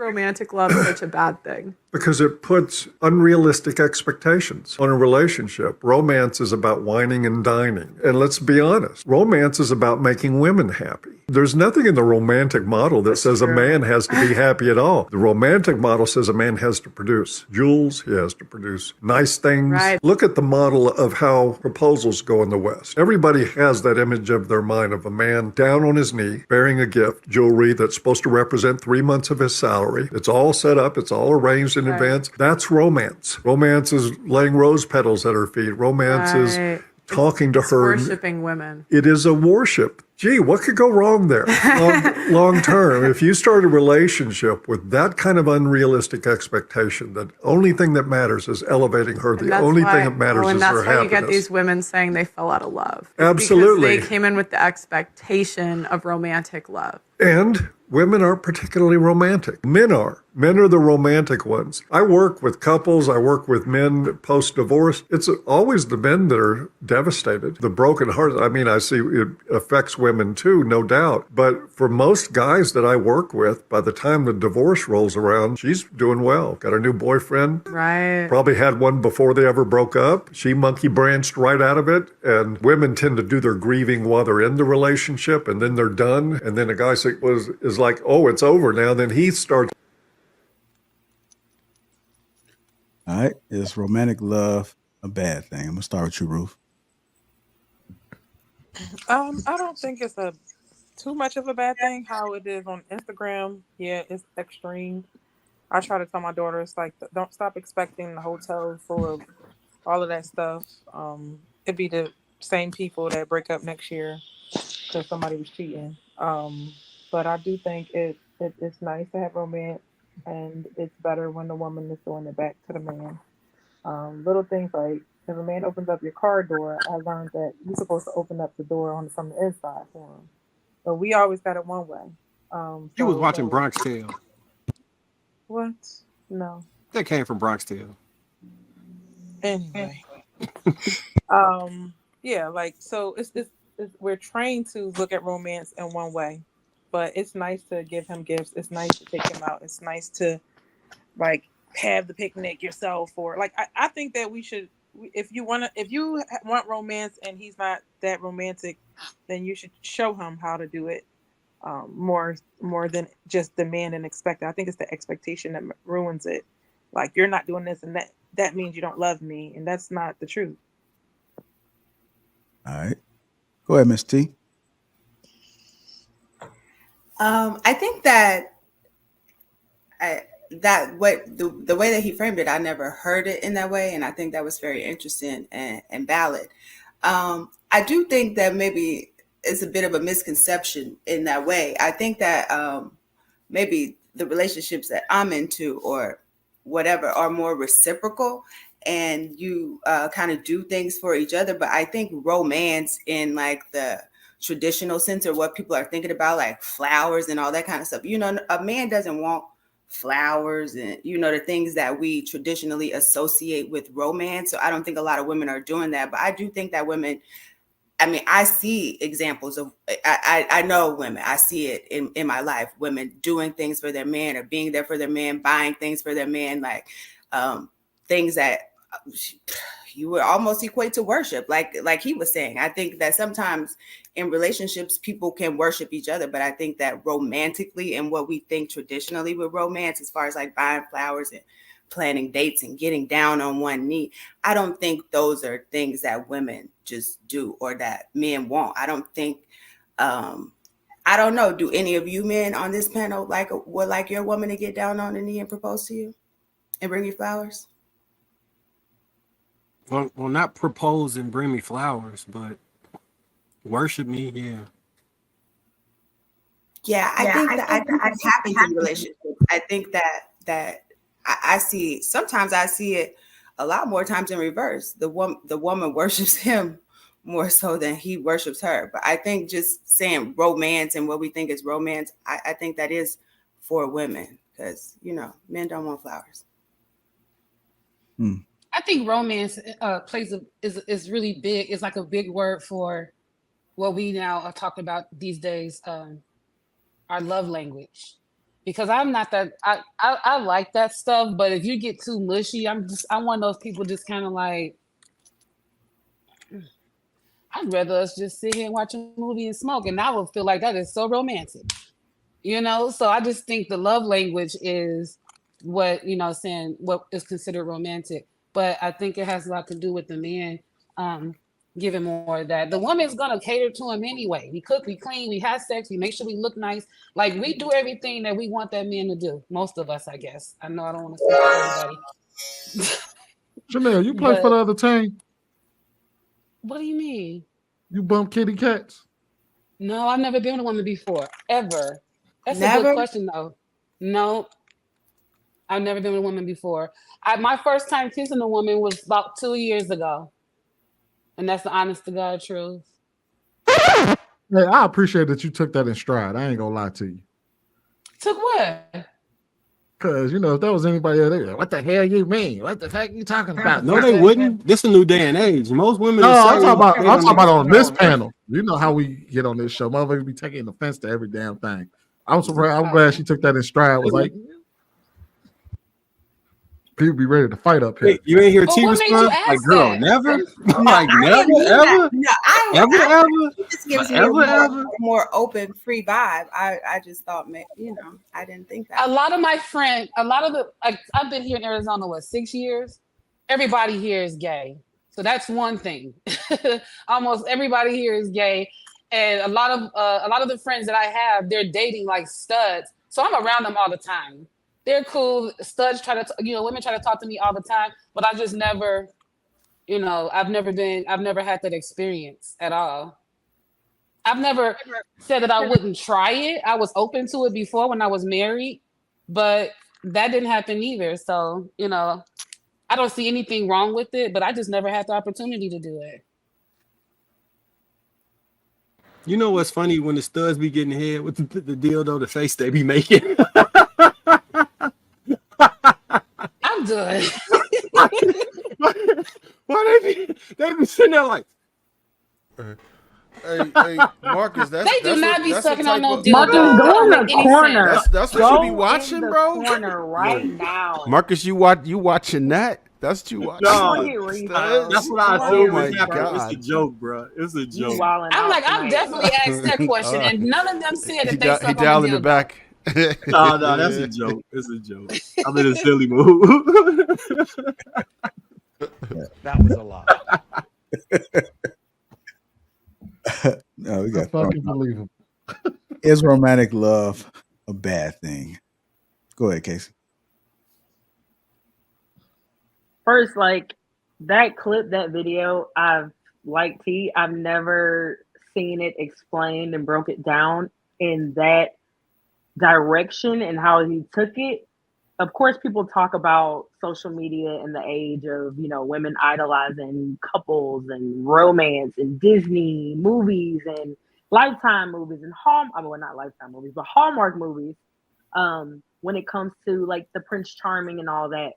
romantic love such a bad thing? Because it puts unrealistic expectations on a relationship. Romance is about whining and dining. And let's be honest, romance is about making women happy. There's nothing in the romantic model that says a man has to be happy at all. The romantic model says a man has to produce jewels, he has to produce nice things. Right. Look at the model of how proposals go in the West. Everybody has that image of their mind of a man down on his knee, bearing a gift, jewelry that's supposed to represent 3 months of his salary. It's all set up, it's all arranged in advance. That's romance. Romance is laying rose petals at her feet. Romance is talking to her. Worshipping women. It is a worship. Gee, what could go wrong there? Long term, if you start a relationship with that kind of unrealistic expectation, that only thing that matters is elevating her. The only thing that matters is her happiness. And that's why you get these women saying they fell out of love. Absolutely. Because they came in with the expectation of romantic love. And women aren't particularly romantic. Men are. Men are the romantic ones. I work with couples. I work with men post-divorce. It's always the men that are devastated, the broken hearts. I mean, I see it affects women too, no doubt. But for most guys that I work with, by the time the divorce rolls around, she's doing well. Got a new boyfriend. Right. Probably had one before they ever broke up. She monkey branched right out of it. And women tend to do their grieving while they're in the relationship, and then they're done. And then a guy is like, oh, it's over now. Then he starts. All right. Is romantic love a bad thing? I'm going to start with you, Ruth. I don't think it's too much of a bad thing. How it is on Instagram, yeah, it's extreme. I try to tell my daughter, it's like, don't stop expecting the hotel full of all of that stuff. It'd be the same people that break up next year because somebody was cheating. But I do think it's nice to have romance, and it's better when the woman is doing it back to the man. Little things like, if a man opens up your car door, I learned that you're supposed to open up the door from the inside for him. But we always got it one way. You was watching Bronx Tale. What? No. That came from Bronx Tale. Anyway. Yeah, like, so it's we're trained to look at romance in one way. But it's nice to give him gifts. It's nice to take him out. It's nice to, like, have the picnic yourself. Or, like, I think that we should, if you want romance and he's not that romantic, then you should show him how to do it more than just demand and expect. I think it's the expectation that ruins it. Like, you're not doing this, and that means you don't love me, and that's not the truth. All right. Go ahead, Ms. T. I think that the way that he framed it, I never heard it in that way, and I think that was very interesting and valid. I do think that maybe it's a bit of a misconception in that way. I think that maybe the relationships that I'm into or whatever are more reciprocal, and you kind of do things for each other. But I think romance in like the traditional sense, or what people are thinking about, like flowers and all that kind of stuff. You know, a man doesn't want flowers and, you know, the things that we traditionally associate with romance. So I don't think a lot of women are doing that. But I do think that women, I mean, I see examples of, I know women, I see it in my life, women doing things for their man or being there for their man, buying things for their man, like things that you would almost equate to worship, like he was saying. I think that sometimes in relationships, people can worship each other, but I think that romantically and what we think traditionally with romance, as far as like buying flowers and planning dates and getting down on one knee, I don't think those are things that women just do or that men want. I don't think, I don't know, do any of you men on this panel would like your woman to get down on the knee and propose to you and bring you flowers? Well, not propose and bring me flowers, but worship me, yeah. Yeah, I think that happens in relationships. I think that I see, sometimes I see it a lot more times in reverse. The woman worships him more so than he worships her. But I think just saying romance and what we think is romance, I think that is for women, because, you know, men don't want flowers. I think romance is really big. It's like a big word for what we now are talking about these days, our love language. because I'm not that I like that stuff, but if you get too mushy, I'm one of those people just kind of like, I'd rather us just sit here and watch a movie and smoke, and I would feel like that is so romantic, you know. So I just think the love language is what, saying what is considered romantic, but I think it has a lot to do with the man giving more of that. The woman's gonna cater to him anyway. We cook, we clean, we have sex, we make sure we look nice. Like, we do everything that we want that man to do. Most of us, I guess. I know I don't want to speak for everybody. Chanel, you play for the other team? What do you mean? You bump kitty cats? No, I've never been with a woman before, ever. That's a Never? good question, though. No, I've never been with a woman before. My first time kissing a woman was about 2 years ago. And that's the honest to God truth. Hey, I appreciate that you took that in stride. I ain't gonna lie to you. Took what? Because, if that was anybody else, they'd be like, what the hell you mean? What the heck you talking about? No, they wouldn't. This a new day and age. Most women. No, I'm say talking they don't about on this panel. You know how we get on this show. Motherfuckers be taking offense to every damn thing. I'm surprised. I'm glad she took that in stride. Was like, people be ready to fight up here. Hey, you ain't hear Well, T what made you response? ask Like, girl, that? never. I'm No, like, I never, didn't mean ever, that. No, ever. it just gives me Ever, a ever. more open, free vibe. I just thought, I didn't think that. A lot of my friends, I've been here in Arizona, 6 years? Everybody here is gay. So that's one thing. Almost everybody here is gay. And a lot of the friends that I have, they're dating like studs. So I'm around them all the time. They're cool. Studs women try to talk to me all the time, but I just never, I've never had that experience at all. I've never said that I wouldn't try it. I was open to it before when I was married, but that didn't happen either. So, I don't see anything wrong with it, but I just never had the opportunity to do it. You know what's funny? When the studs be getting head with the dildo, the face they be making. I'm good. Why they be sitting there like, Hey, Marcus, that's They do not be that's the sucking on type no of dildo. Marcus, That go don't in make the any corner. sense. that's what Go you be watching, in the bro. corner right now. Marcus, you watching that? That's what you watching. No. I want to hear refunds. that's what I wanna assume hear is happening. refunds. It's a joke, bro. It's a You joke. wilding I'm out like, I've tonight. definitely asked that question, and none of them said that they He suck on dialed the in the dildo. back. No, that's a joke. It's a joke. I'm in a silly mood. That was a lot. No, we I got fucking believe him. Is romantic love a bad thing? Go ahead, Casey. First, like that clip, that video, I've never seen it explained and broke it down in that direction and how he took it. Of course, people talk about social media and the age of, women idolizing couples and romance and Disney movies and Lifetime movies and not Lifetime movies, but Hallmark movies. When it comes to like the Prince Charming and all that,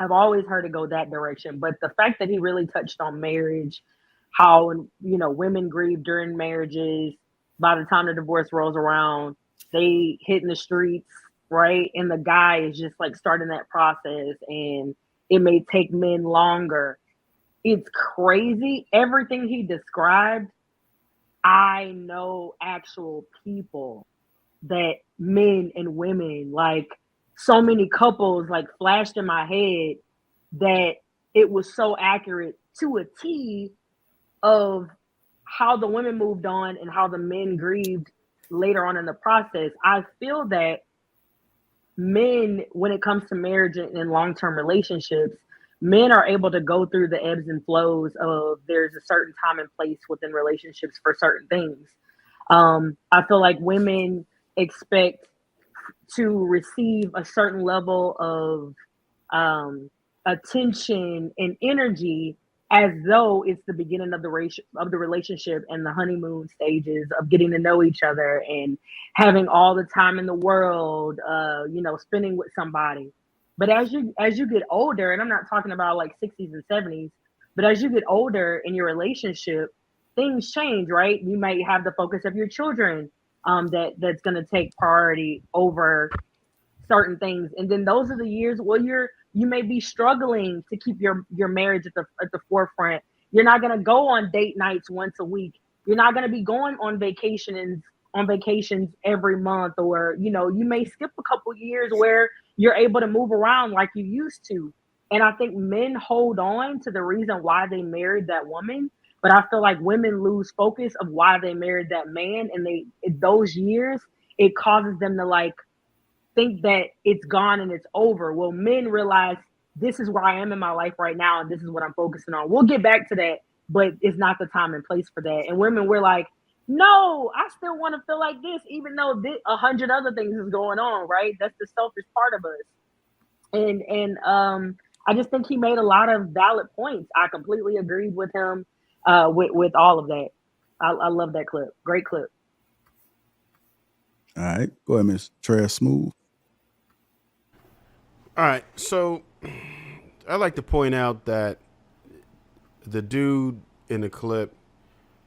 I've always heard it go that direction. But the fact that he really touched on marriage, how, women grieve during marriages, by the time the divorce rolls around, they hit in the streets, right? And the guy is just like starting that process, and it may take men longer. It's crazy. Everything he described, I know actual people that men and women, like so many couples, like flashed in my head that it was so accurate to a T of how the women moved on and how the men grieved later on in the process. I feel that men, when it comes to marriage and long-term relationships, men are able to go through the ebbs and flows of there's a certain time and place within relationships for certain things. I feel like women expect to receive a certain level of attention and energy as though it's the beginning of the relationship and the honeymoon stages of getting to know each other and having all the time in the world, spending with somebody. But as you get older, and I'm not talking about like 60s and 70s, but as you get older in your relationship, things change, right? You might have the focus of your children that's going to take priority over certain things. And then those are the years where you may be struggling to keep your marriage at the forefront. You're not going to go on date nights once a week. You're not going to be going on vacations every month, or you may skip a couple years where you're able to move around like you used to. And I think men hold on to the reason why they married that woman, but I feel like women lose focus of why they married that man, and those years, it causes them to like think that it's gone and it's over. Well, men realize this is where I am in my life right now, and this is what I'm focusing on. We'll get back to that, but it's not the time and place for that. And women, we're like, no, I still want to feel like this, even though 100 other things is going on, right? That's the selfish part of us. And I just think he made a lot of valid points. I completely agreed with him with all of that. I love that clip. Great clip. All right, go ahead, Miss Trey Smooth. All right, so I'd like to point out that the dude in the clip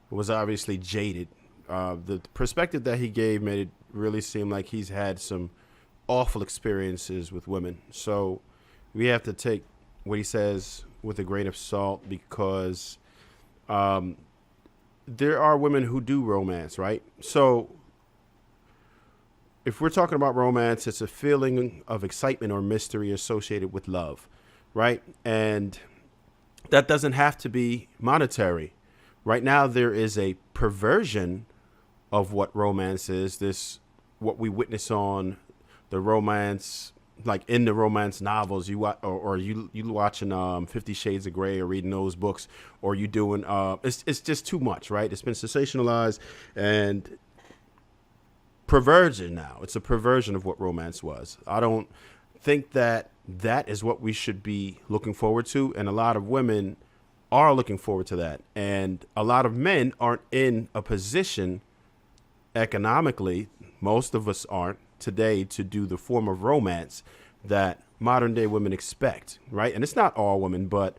was obviously jaded. The perspective that he gave made it really seem like he's had some awful experiences with women. So we have to take what he says with a grain of salt, because there are women who do romance, right? So if we're talking about romance, it's a feeling of excitement or mystery associated with love, right? And that doesn't have to be monetary. Right now, there is a perversion of what romance is. This, what we witness on the romance, like in the romance novels, you watch, or you watching 50 Shades of Grey or reading those books, or you doing, it's just too much, right? It's been sensationalized and perversion now. It's a perversion of what romance was. I don't think that is what we should be looking forward to. And a lot of women are looking forward to that. And a lot of men aren't in a position economically, most of us aren't today, to do the form of romance that modern day women expect, right? And it's not all women, but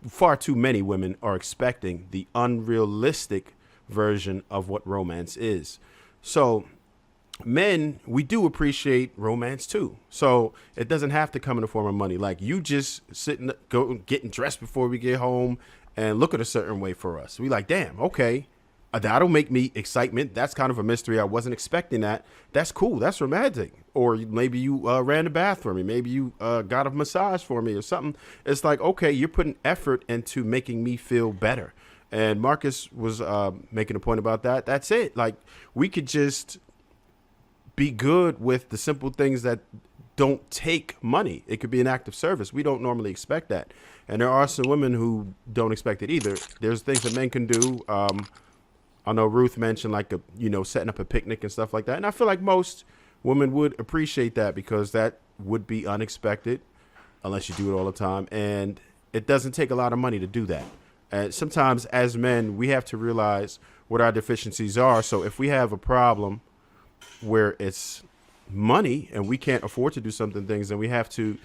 far too many women are expecting the unrealistic version of what romance is. So men, we do appreciate romance too. So it doesn't have to come in the form of money. Like you just getting dressed before we get home and look at a certain way for us. We like, damn, okay, that'll make me excitement. That's kind of a mystery. I wasn't expecting that. That's cool. That's romantic. Or maybe you ran the bath for me. Maybe you got a massage for me or something. It's like, okay, you're putting effort into making me feel better. And Marcus was making a point about that. That's it. Like, we could just be good with the simple things that don't take money. It could be an act of service. We don't normally expect that. And there are some women who don't expect it either. There's things that men can do. I know Ruth mentioned like setting up a picnic and stuff like that. And I feel like most women would appreciate that, because that would be unexpected unless you do it all the time. And it doesn't take a lot of money to do that. And sometimes as men, we have to realize what our deficiencies are. So if we have a problem where it's money and we can't afford to do something things, then we have to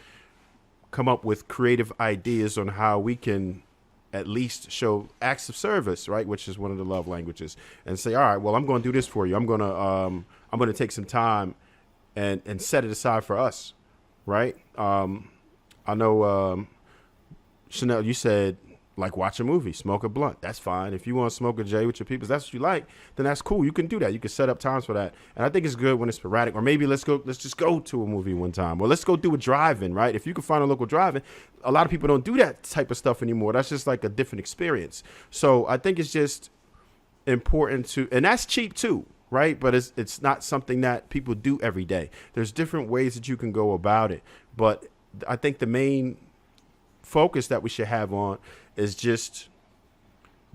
come up with creative ideas on how we can at least show acts of service, right? Which is one of the love languages, and say, all right, well, I'm going to do this for you. I'm going to take some time and set it aside for us. Right. I know, Chanel, you said, like, watch a movie, smoke a blunt. That's fine. If you want to smoke a J with your people, that's what you like, then that's cool. You can do that. You can set up times for that. And I think it's good when it's sporadic. Or maybe let's just go to a movie one time. Or let's go do a drive-in, right? If you can find a local drive-in, a lot of people don't do that type of stuff anymore. That's just like a different experience. So I think it's just important to, and that's cheap too, right? But it's not something that people do every day. There's different ways that you can go about it. But I think the main focus that we should have on is just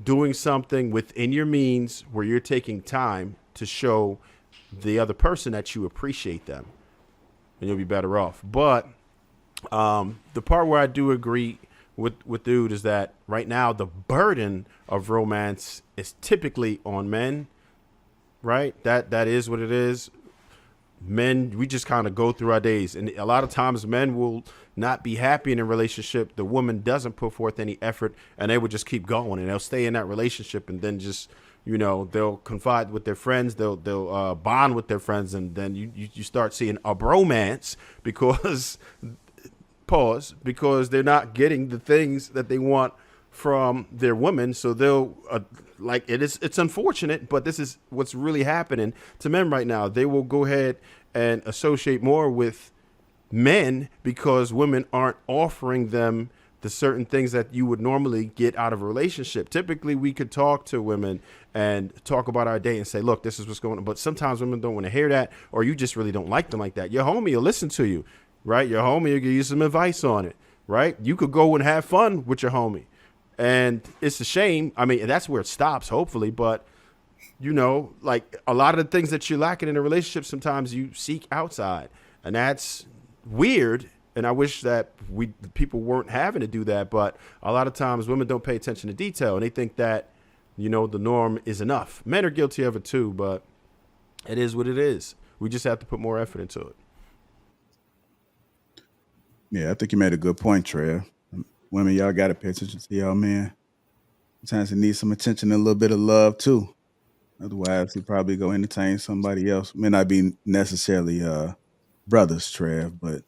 doing something within your means where you're taking time to show the other person that you appreciate them, and you'll be better off. But the part where I do agree with dude is that right now the burden of romance is typically on men, right? That is what it is. Men, we just kind of go through our days, and a lot of times men will not be happy in a relationship. The woman doesn't put forth any effort, and they would just keep going, and they'll stay in that relationship and then just You know, they'll confide with their friends, they'll bond with their friends, and then you start seeing a bromance because because they're not getting the things that they want from their women. So they'll it's unfortunate, but this is what's really happening to men right now. They will go ahead and associate more with men because women aren't offering them the certain things that you would normally get out of a relationship. Typically, we could talk to women and talk about our day and say, look, this is what's going on. But sometimes women don't want to hear that, or you just really don't like them like that. Your homie will listen to you, right? Your homie will give you some advice on it, right? You could go and have fun with your homie. And it's a shame. I mean, that's where it stops, hopefully. But, you know, like a lot of the things that you're lacking in a relationship, sometimes you seek outside. And that's weird. And I wish that people weren't having to do that. But a lot of times women don't pay attention to detail. And they think that, you know, the norm is enough. Men are guilty of it, too. But it is what it is. We just have to put more effort into it. Yeah, I think you made a good point, Trev. Women, y'all got to pay attention to y'all, man. Sometimes it needs some attention and a little bit of love, too. Otherwise, he probably go entertain somebody else. May not be necessarily brothers, Trev, but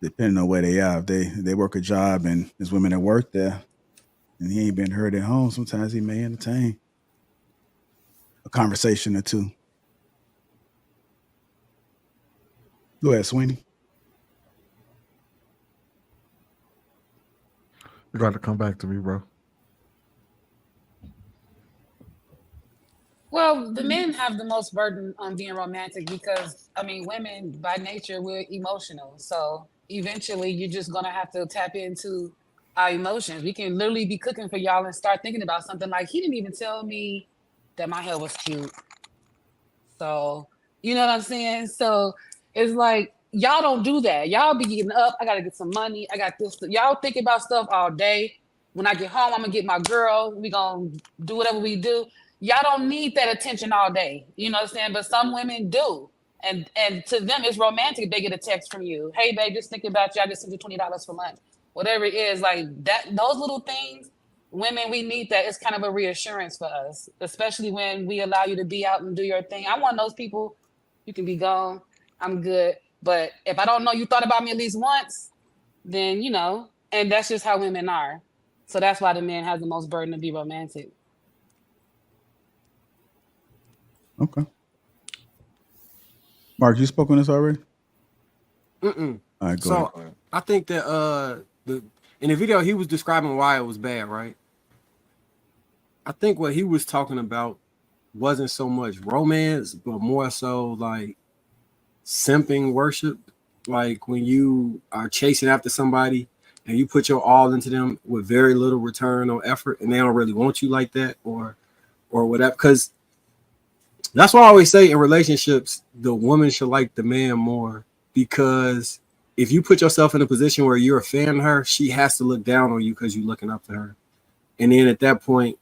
depending on where they are, if they work a job and there's women that work there and he ain't been heard at home, sometimes he may entertain a conversation or two. Go ahead, Sweeney. You got to come back to me, bro. Well, the men have the most burden on being romantic because, I mean, women by nature, we're emotional. So eventually you're just going to have to tap into our emotions. We can literally be cooking for y'all and start thinking about something like, he didn't even tell me that my hair was cute. So, you know what I'm saying? So it's like, y'all don't do that. Y'all be getting up. I got to get some money. I got this. Y'all think about stuff all day. When I get home, I'm going to get my girl. We going to do whatever we do. Y'all don't need that attention all day. You know what I'm saying? But some women do. And to them, it's romantic if they get a text from you. Hey, babe, just thinking about you. I just sent you $20 for lunch. Whatever it is, like that, those little things, women, we need that. It's kind of a reassurance for us, especially when we allow you to be out and do your thing. I'm one of those people, you can be gone. I'm good. But if I don't know you thought about me at least once, then, you know, and that's just how women are. So that's why the man has the most burden to be romantic. Okay. Mark, you spoke on this already? Mm-mm. All right, go ahead. I think that in the video he was describing why it was bad, right? I think what he was talking about wasn't so much romance, but more so like simping worship. Like when you are chasing after somebody and you put your all into them with very little return on effort, and they don't really want you like that, or whatever. Because that's why I always say in relationships, the woman should like the man more, because if you put yourself in a position where you're a fan of her, she has to look down on you because you're looking up to her. And then at that point,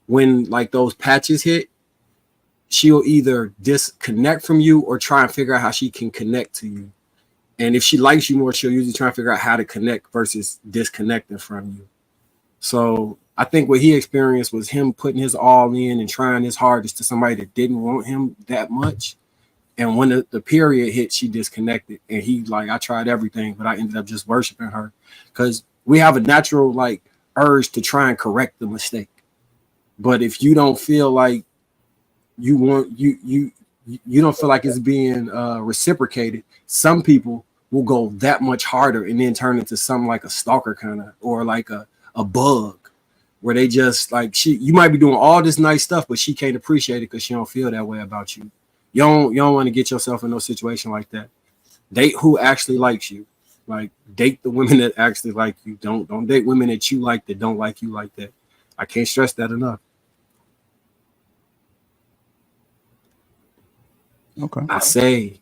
when like those patches hit, she'll either disconnect from you or try and figure out how she can connect to you. And if she likes you more, she'll usually try and figure out how to connect versus disconnecting from you. So I think what he experienced was him putting his all in and trying his hardest to somebody that didn't want him that much. And when the period hit, she disconnected. And he like, I tried everything, but I ended up just worshiping her. Because we have a natural like urge to try and correct the mistake. But if you don't feel like you want, you don't feel like it's being reciprocated, some people will go that much harder and then turn into something like a stalker kind of, or like a bug, where they just like, you might be doing all this nice stuff, but she can't appreciate it because she don't feel that way about you. You don't want to get yourself in no situation like that. Date who actually likes you. Like, date the women that actually like you. Don't date women that you like that don't like you like that. I can't stress that enough. Okay. I say